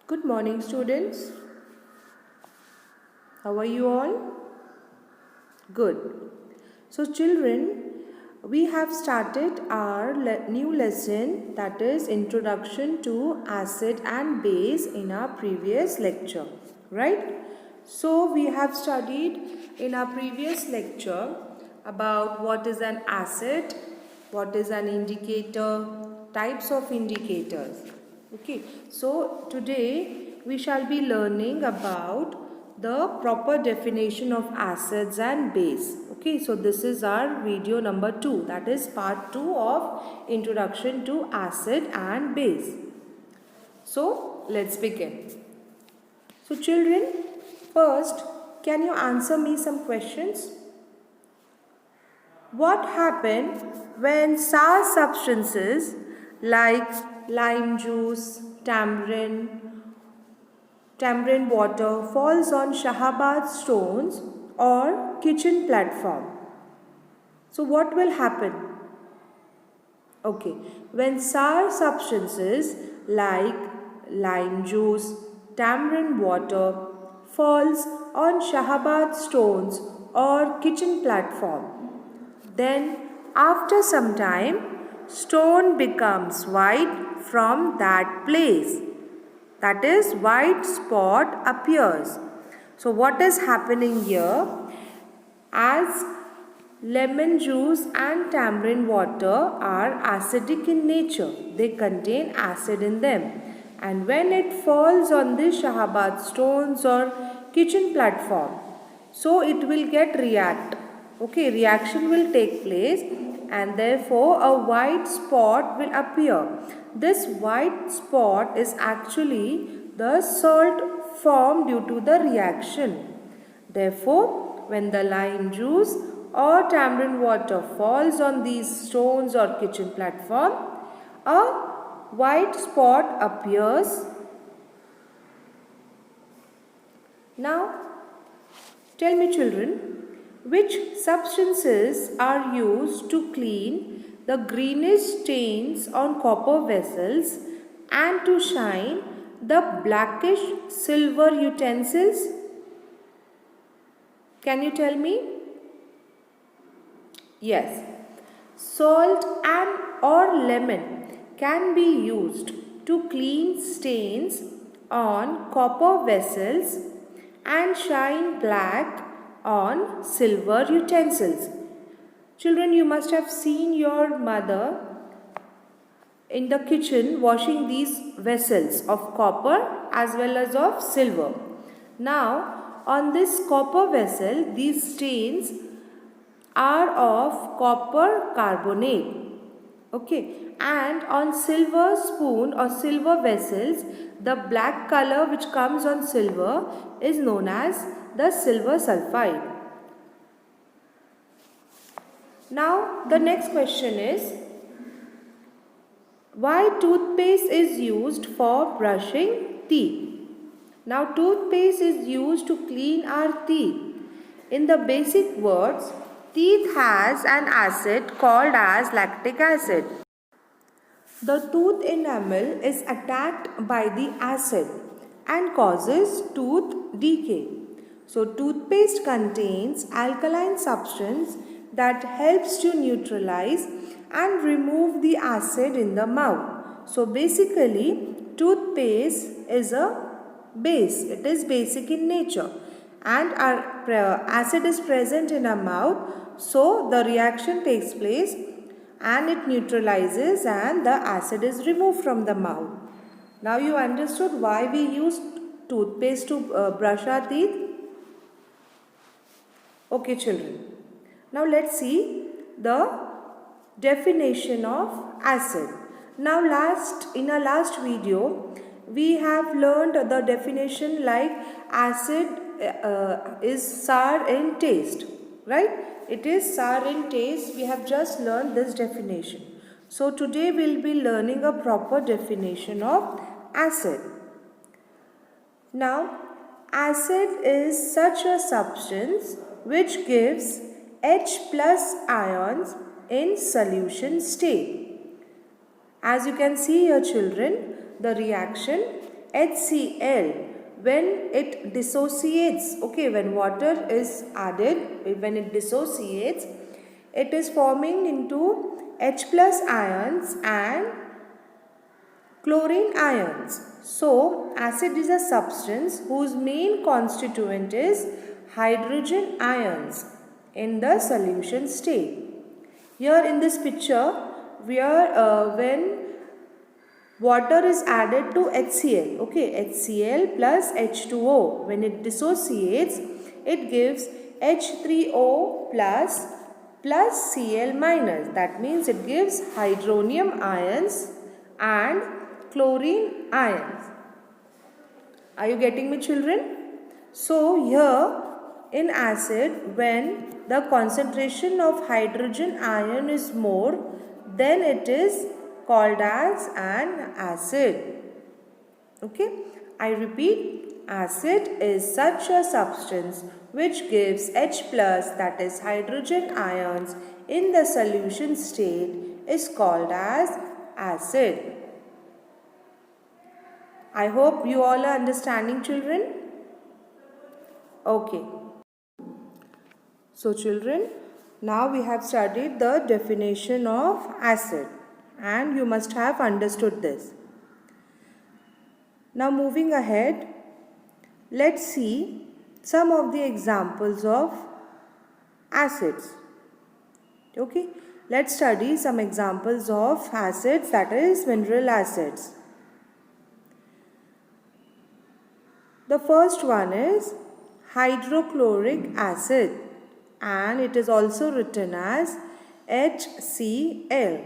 Good morning, students. How are you all? Good. So, children, we have started our new lesson, that is Introduction to Acid and Base, in our previous lecture, right? So, we have studied in our previous lecture about what is an acid, what is an indicator, types of indicators. Okay, so today we shall be learning about the proper definition of acids and base. Okay, so this is our video number 2, that is part 2 of Introduction to Acid and Base. So let's begin. So children, first, can you answer me some questions? What happens when sour substances like lime juice, tamarind water falls on shahabad stones or kitchen platform? So what will happen? Okay, when sour substances like lime juice, tamarind water falls on shahabad stones or kitchen platform, then after some time stone becomes white from that place. That is, white spot appears. So what is happening here? As lemon juice and tamarind water are acidic in nature, they contain acid in them, and when it falls on the shahabad stones or kitchen platform, so it will get react. Okay, reaction will take place and therefore a white spot will appear. This white spot is actually the salt formed due to the reaction. Therefore, when the lime juice or tamarind water falls on these stones or kitchen platform, a white spot appears. Now, tell me children, which substances are used to clean the greenish stains on copper vessels and to shine the blackish silver utensils? Can you tell me? Yes. Salt and or lemon can be used to clean stains on copper vessels and shine black on silver utensils. Children, you must have seen your mother in the kitchen washing these vessels of copper as well as of silver. Now, on this copper vessel, these stains are of copper carbonate. Okay, and on silver spoon or silver vessels, the black color which comes on silver is known as the silver sulfide. Now the next question is, why toothpaste is used for brushing teeth? Now toothpaste is used to clean our teeth. In the basic words, teeth has an acid called as lactic acid. The tooth enamel is attacked by the acid and causes tooth decay. So toothpaste contains alkaline substance that helps to neutralize and remove the acid in the mouth. So basically, toothpaste is a base. It is basic in nature and our acid is present in our mouth. So the reaction takes place and it neutralizes and the acid is removed from the mouth. Now you understood why we use toothpaste to brush our teeth? Okay children. Now let's see the definition of acid. Now in our last video we have learned the definition like acid is sour in taste, right? It is sour in taste. We have just learned this definition. So today we will be learning a proper definition of acid. Now, acid is such a substance which gives H plus ions in solution state. As you can see here children, the reaction HCl, when it dissociates, okay, when water is added, when it dissociates, it is forming into H plus ions and chlorine ions. So, acid is a substance whose main constituent is hydrogen ions in the solution state. Here in this picture, when water is added to HCl, okay, HCl plus H2O, when it dissociates, it gives H3O plus Cl minus. That means it gives hydronium ions and chlorine ions. Are you getting me, children? So here in acid, when the concentration of hydrogen ion is more, then it is called as an acid. Okay, I repeat, acid is such a substance which gives H plus, that is hydrogen ions, in the solution state is called as acid. I hope you all are understanding, children. Okay. So children, now we have studied the definition of acid and you must have understood this. Now moving ahead, let's see some of the examples of acids. Okay, let's study some examples of acids, that is mineral acids. The first one is hydrochloric acid and it is also written as HCl.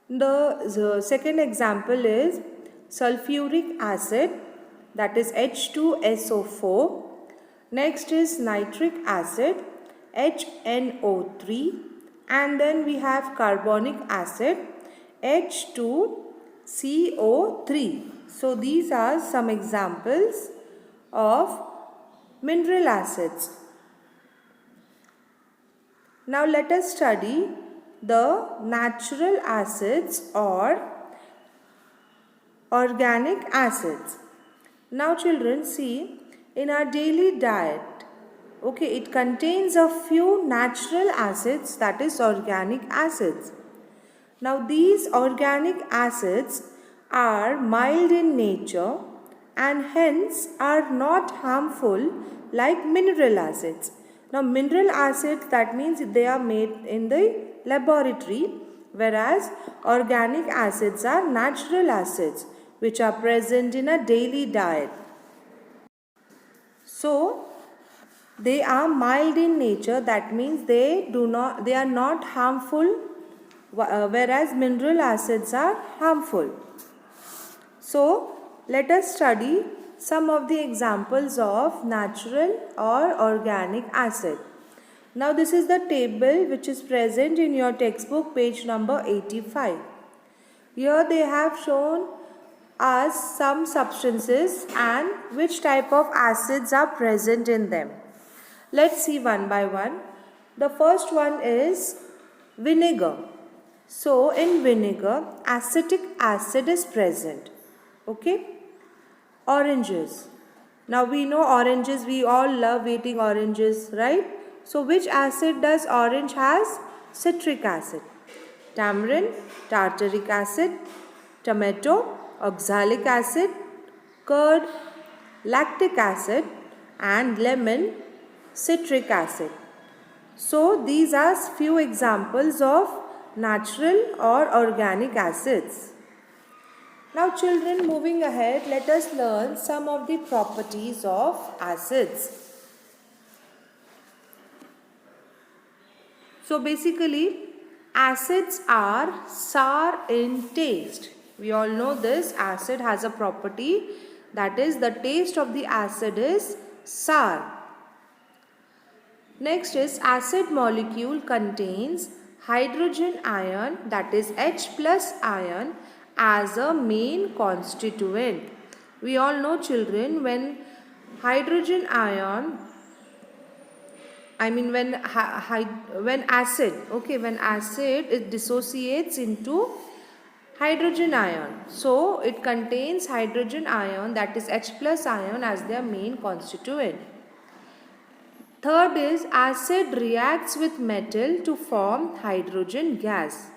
The second example is sulfuric acid, that is H2SO4. Next is nitric acid, HNO3, and then we have carbonic acid, H2CO3. So these are some examples of mineral acids. Now let us study the natural acids or organic acids. Now children, see, in our daily diet, okay, it contains a few natural acids, that is organic acids. Now these organic acids are mild in nature and hence are not harmful like mineral acids. Now mineral acids, that means they are made in the laboratory, whereas organic acids are natural acids which are present in a daily diet. So they are mild in nature, that means they are not harmful, whereas mineral acids are harmful. So let us study some of the examples of natural or organic acid. Now this is the table which is present in your textbook, page number 85. Here they have shown us some substances and which type of acids are present in them. Let's see one by one. The first one is vinegar. So in vinegar, acetic acid is present. Okay. Oranges. Now we know oranges, we all love eating oranges, right? So which acid does orange has? Citric acid. Tamarind, tartaric acid. Tomato, oxalic acid. Curd, lactic acid. And lemon, citric acid. So these are few examples of natural or organic acids. Now children, moving ahead, let us learn some of the properties of acids. So basically, acids are sour in taste. We all know this. Acid has a property, that is the taste of the acid is sour. Next is acid molecule contains hydrogen ion, that is H plus ion, as a main constituent. We all know children, when hydrogen ion I mean when acid, okay, when acid it dissociates into hydrogen ion. So it contains hydrogen ion, that is H plus ion, as their main constituent. Third is acid reacts with metal to form hydrogen gas.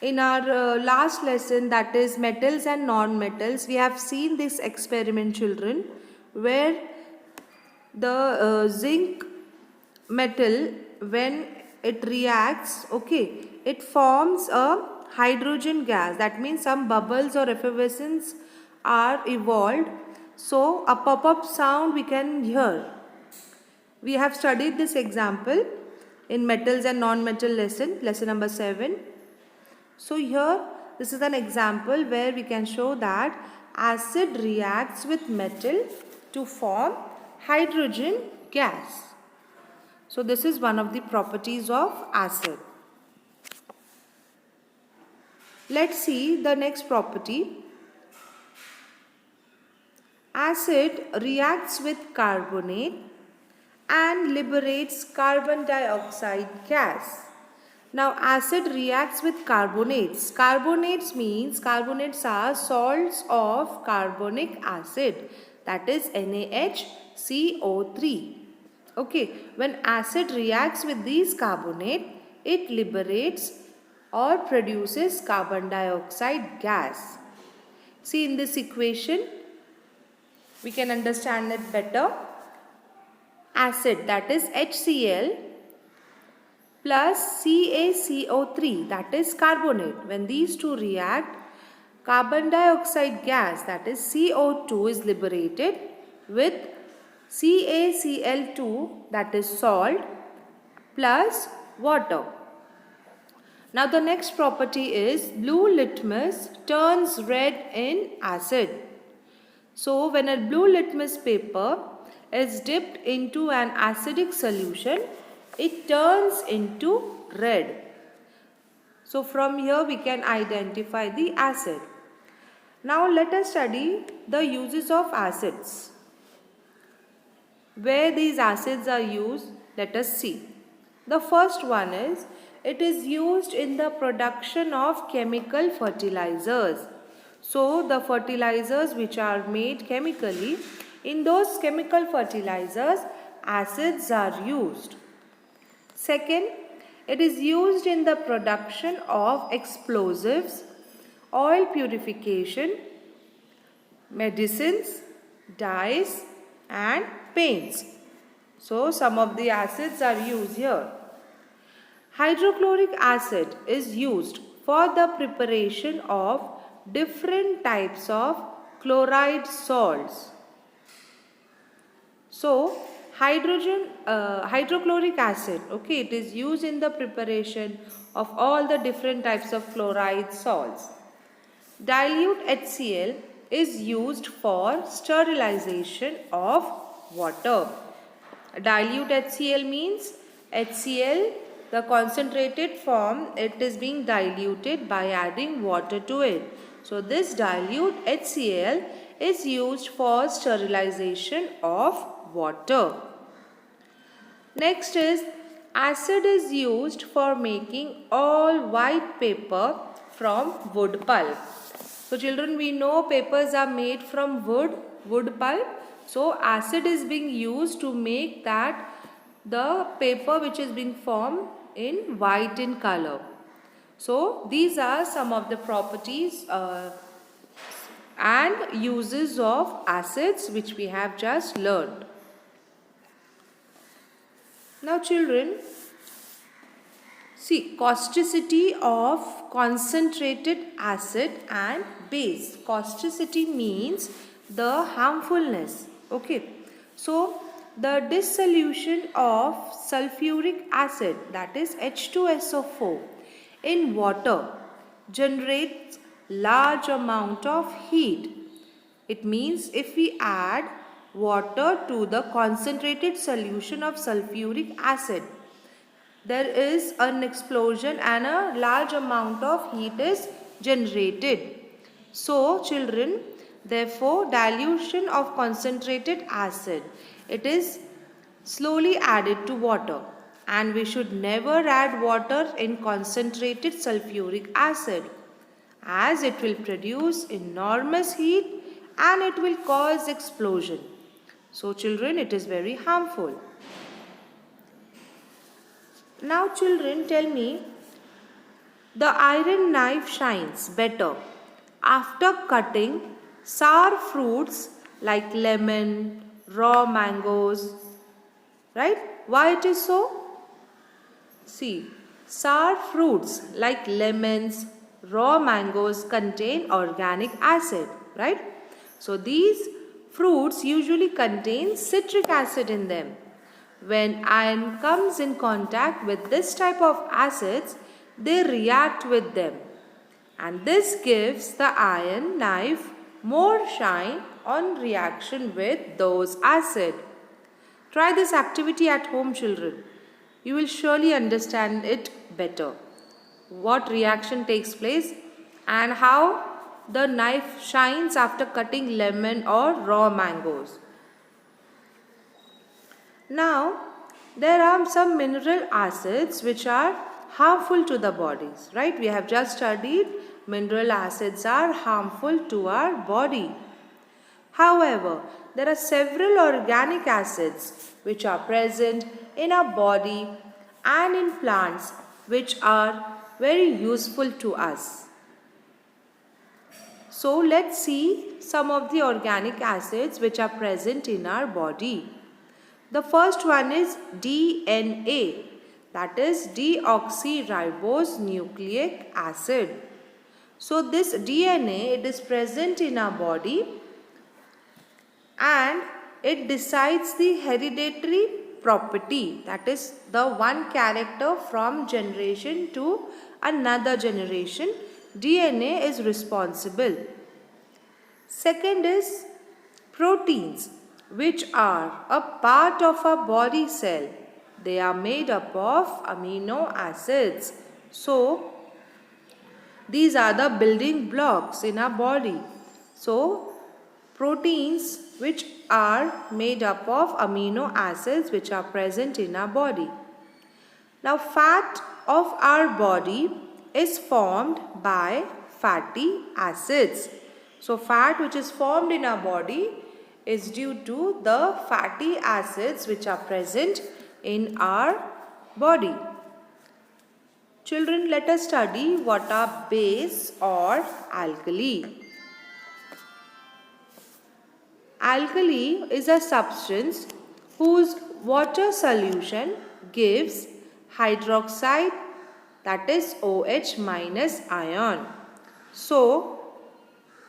In our last lesson, that is metals and non-metals, we have seen this experiment, children, where the zinc metal, when it reacts, okay, it forms a hydrogen gas. That means some bubbles or effervescence are evolved. So a pop-up sound we can hear. We have studied this example in metals and non-metal lesson number 7. So here this is an example where we can show that acid reacts with metal to form hydrogen gas. So this is one of the properties of acid. Let's see the next property. Acid reacts with carbonate and liberates carbon dioxide gas. Now acid reacts with carbonates. Carbonates means carbonates are salts of carbonic acid, that is NaHCO3. Okay, when acid reacts with these carbonate, it liberates or produces carbon dioxide gas. See, in this equation we can understand it better. Acid, that is HCl, plus CaCO3, that is carbonate. When these two react, carbon dioxide gas, that is CO2, is liberated with CaCl2, that is salt, plus water. Now the next property is blue litmus turns red in acid. So when a blue litmus paper is dipped into an acidic solution, it turns into red. So from here we can identify the acid. Now let us study the uses of acids. Where these acids are used, let us see. The first one is, it is used in the production of chemical fertilizers. So the fertilizers which are made chemically, in those chemical fertilizers, acids are used. Second, it is used in the production of explosives, oil purification, medicines, dyes and paints. So some of the acids are used here. Hydrochloric acid is used for the preparation of different types of chloride salts. So hydrochloric acid, okay, it is used in the preparation of all the different types of chloride salts. Dilute HCl is used for sterilization of water. Dilute HCl means HCl, the concentrated form, it is being diluted by adding water to it. So this dilute HCl is used for sterilization of water. Next is, acid is used for making all white paper from wood pulp. So children, we know papers are made from wood pulp. So acid is being used to make that the paper which is being formed in white in color. So these are some of the properties and uses of acids which we have just learned. Now children, see, causticity of concentrated acid and base. Causticity means the harmfulness. Okay. So the dissolution of sulfuric acid, that is H2SO4, in water generates large amount of heat. It means if we add water to the concentrated solution of sulfuric acid, there is an explosion and a large amount of heat is generated. So children, therefore dilution of concentrated acid, it is slowly added to water. And we should never add water in concentrated sulfuric acid, as it will produce enormous heat and it will cause explosion. So children, it is very harmful. Now children, tell me, the iron knife shines better after cutting sour fruits like lemon, raw mangoes, right? Why it is so? See, sour fruits like lemons, raw mangoes contain organic acid, right? So these fruits usually contain citric acid in them. When iron comes in contact with this type of acids, they react with them. And this gives the iron knife more shine on reaction with those acid. Try this activity at home, children. You will surely understand it better. What reaction takes place and how the knife shines after cutting lemon or raw mangoes. Now, there are some mineral acids which are harmful to the bodies, right? We have just studied mineral acids are harmful to our body. However, there are several organic acids which are present in our body and in plants which are very useful to us. So let's see some of the organic acids which are present in our body. The first one is DNA, that is deoxyribose nucleic acid. So this DNA, it is present in our body and it decides the hereditary property, that is the one character from generation to another generation. DNA is responsible. Second is proteins, which are a part of a body cell. They are made up of amino acids. So, these are the building blocks in our body. So, proteins which are made up of amino acids which are present in our body. Now, fat of our body is formed by fatty acids. So, fat which is formed in our body is due to the fatty acids which are present in our body. Children, let us study what are base or alkali. Alkali is a substance whose water solution gives hydroxide, that is OH minus ion. So,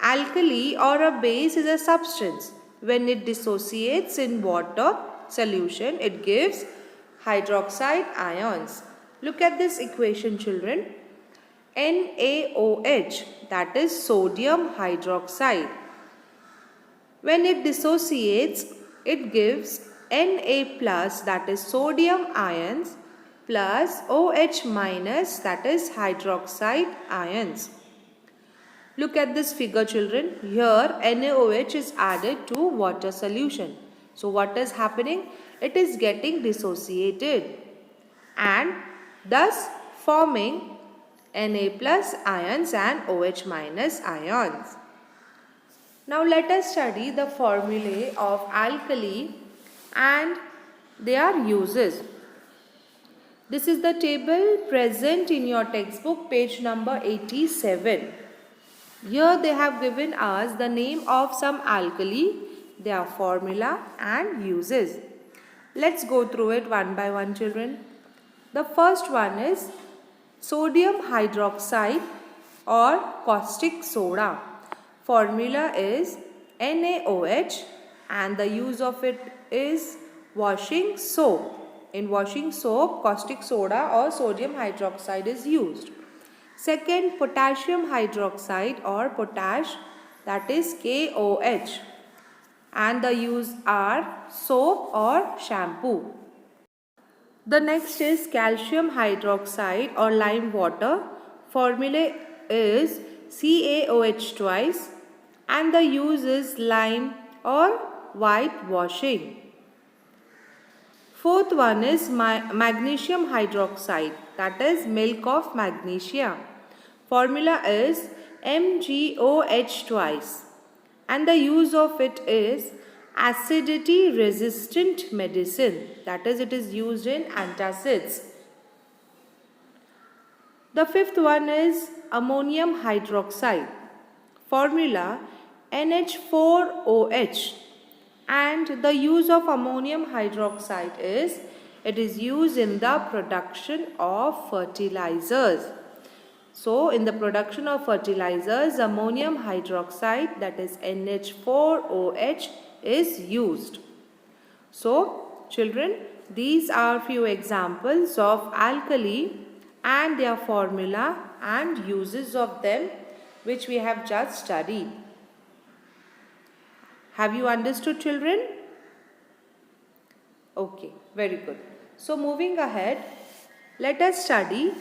alkali or a base is a substance. When it dissociates in water solution, it gives hydroxide ions. Look at this equation, children. NaOH, that is sodium hydroxide. When it dissociates, it gives Na plus, that is sodium ions, plus OH minus, that is hydroxide ions. Look at this figure, children. Here NaOH is added to water solution. So what is happening? It is getting dissociated and thus forming Na plus ions and OH minus ions. Now let us study the formulae of alkali and their uses. This is the table present in your textbook, page number 87. Here they have given us the name of some alkali, their formula and uses. Let's go through it one by one, children. The first one is sodium hydroxide or caustic soda. Formula is NaOH and the use of it is washing soap. In washing soap, caustic soda or sodium hydroxide is used. Second, potassium hydroxide or potash, that is KOH, and the use are soap or shampoo. The next is calcium hydroxide or lime water. Formula is CaOH twice and the use is lime or whitewashing. Fourth one is magnesium hydroxide, that is milk of magnesia. Formula is MgOH twice, and the use of it is acidity resistant medicine, that is it is used in antacids. The fifth one is ammonium hydroxide. Formula NH4OH, and the use of ammonium hydroxide is it is used in the production of fertilizers. So in the production of fertilizers, ammonium hydroxide, that is NH4OH, is used. So children, these are few examples of alkali and their formula and uses of them which we have just studied. Have you understood, children? Okay, very good. So moving ahead, let us study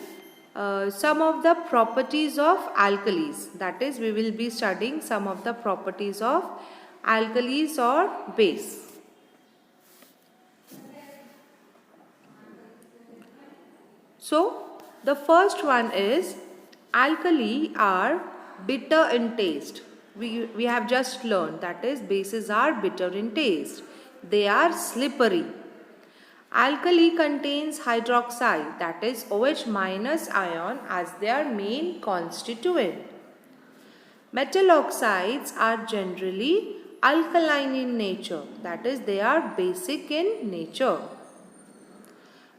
some of the properties of alkalis. That is, we will be studying some of the properties of alkalis or base. So the first one is alkali are bitter in taste. We have just learned, that is, bases are bitter in taste. They are slippery. Alkali contains hydroxide, that is OH minus ion, as their main constituent. Metal oxides are generally alkaline in nature, that is they are basic in nature.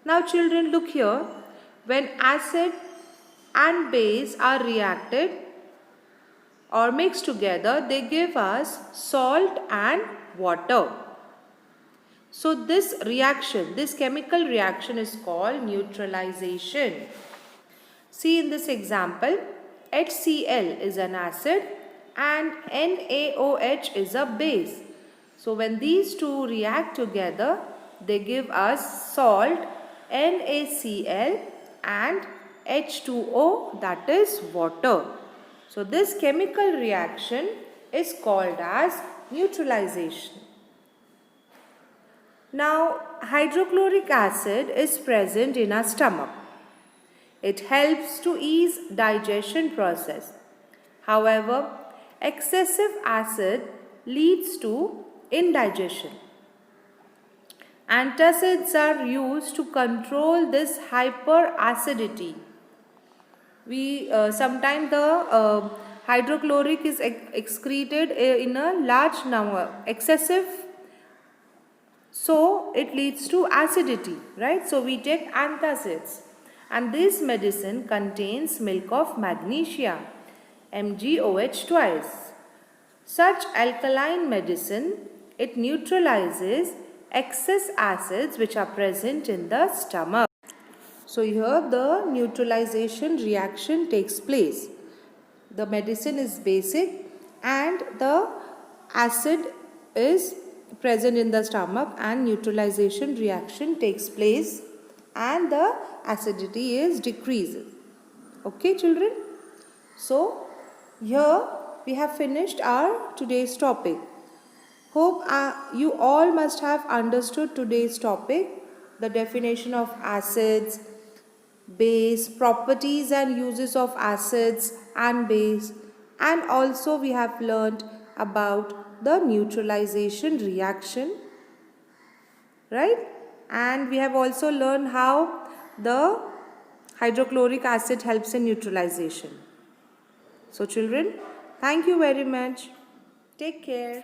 Now children, look here. When acid and base are reacted or mixed together, they give us salt and water. So this reaction, this chemical reaction is called neutralization. See in this example, HCl is an acid and NaOH is a base. So when these two react together, they give us salt, NaCl, and H2O, that is water. So this chemical reaction is called as neutralization. Now hydrochloric acid is present in our stomach. It helps to ease digestion process. However, excessive acid leads to indigestion. Antacids are used to control this hyperacidity. Sometimes the hydrochloric is excreted in a large number, excessive, so it leads to acidity, right? So we take antacids, and this medicine contains milk of magnesia, MgOH twice. Such alkaline medicine, it neutralizes excess acids which are present in the stomach. So here the neutralization reaction takes place. The medicine is basic and the acid is present in the stomach, and neutralization reaction takes place and the acidity is decreases. Okay children? So here we have finished our today's topic. Hope you all must have understood today's topic, the definition of acids, base, properties and uses of acids and base, and also we have learned about the neutralization reaction, right? And we have also learned how the hydrochloric acid helps in neutralization. So children, thank you very much. Take care.